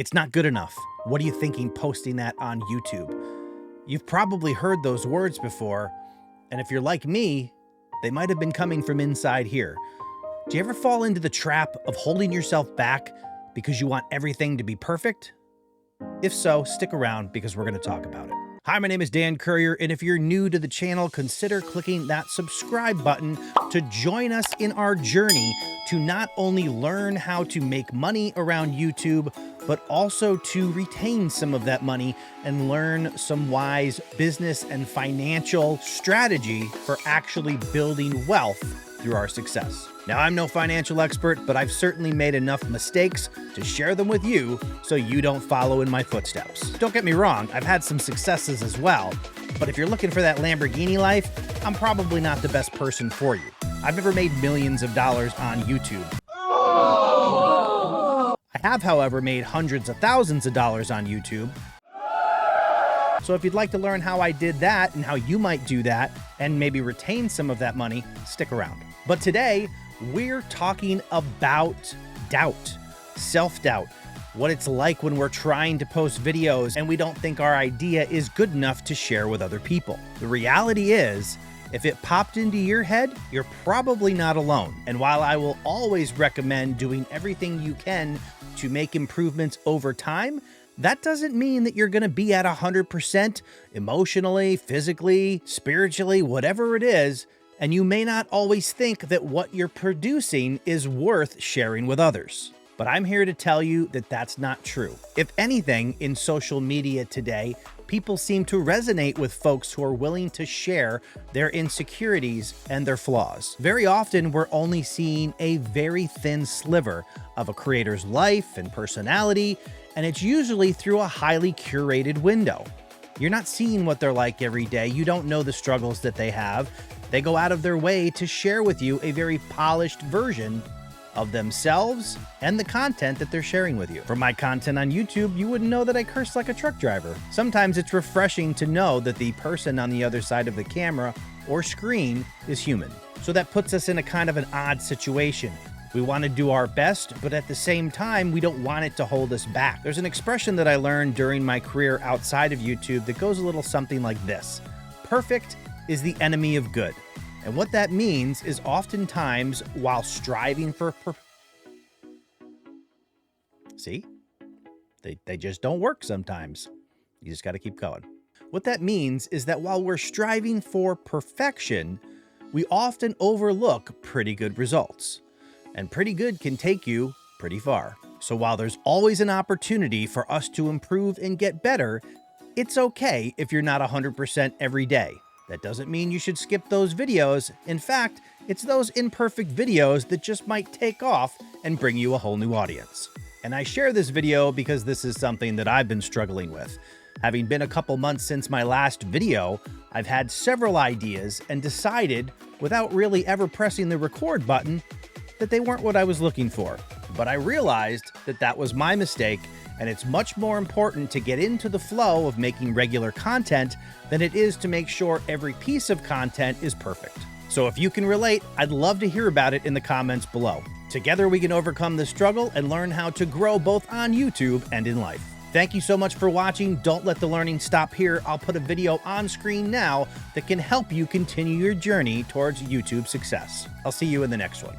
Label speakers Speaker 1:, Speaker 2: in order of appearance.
Speaker 1: It's not good enough. What are you thinking posting that on YouTube? You've probably heard those words before, and if you're like me, they might have been coming from inside here. Do you ever fall into the trap of holding yourself back because you want everything to be perfect? If so, stick around because we're going to talk about it. Hi, my name is Dan Currier, and if you're new to the channel, consider clicking that subscribe button to join us in our journey to not only learn how to make money around YouTube, but also to retain some of that money and learn some wise business and financial strategy for actually building wealth through our success. Now, I'm no financial expert, but I've certainly made enough mistakes to share them with you so you don't follow in my footsteps. Don't get me wrong, I've had some successes as well, but if you're looking for that Lamborghini life, I'm probably not the best person for you. I've never made millions of dollars on YouTube. I have, however, made hundreds of thousands of dollars on YouTube. So if you'd like to learn how I did that and how you might do that and maybe retain some of that money, stick around. But today, we're talking about doubt, self-doubt, what it's like when we're trying to post videos and we don't think our idea is good enough to share with other people. The reality is, if it popped into your head, you're probably not alone. And while I will always recommend doing everything you can to make improvements over time, that doesn't mean that you're going to be at 100% emotionally, physically, spiritually, whatever it is. And you may not always think that what you're producing is worth sharing with others. But I'm here to tell you that that's not true. If anything, in social media today, people seem to resonate with folks who are willing to share their insecurities and their flaws. Very often, we're only seeing a very thin sliver of a creator's life and personality, and it's usually through a highly curated window. You're not seeing what they're like every day. You don't know the struggles that they have. They go out of their way to share with you a very polished version of themselves and the content that they're sharing with you. From my content on YouTube, you wouldn't know that I curse like a truck driver. Sometimes it's refreshing to know that the person on the other side of the camera or screen is human. So that puts us in a kind of an odd situation. We want to do our best, but at the same time, we don't want it to hold us back. There's an expression that I learned during my career outside of YouTube that goes a little something like this: perfect is the enemy of good. And what that means is oftentimes while striving for see, they just don't work sometimes. You just got to keep going. What that means is that while we're striving for perfection, we often overlook pretty good results. And pretty good can take you pretty far. So while there's always an opportunity for us to improve and get better, it's okay if you're not 100% every day. That doesn't mean you should skip those videos. In fact, it's those imperfect videos that just might take off and bring you a whole new audience. And I share this video because this is something that I've been struggling with. Having been a couple months since my last video, I've had several ideas and decided, without really ever pressing the record button, that they weren't what I was looking for. But I realized that that was my mistake, and it's much more important to get into the flow of making regular content than it is to make sure every piece of content is perfect. So if you can relate, I'd love to hear about it in the comments below. Together we can overcome the struggle and learn how to grow both on YouTube and in life. Thank you so much for watching. Don't let the learning stop here. I'll put a video on screen now that can help you continue your journey towards YouTube success. I'll see you in the next one.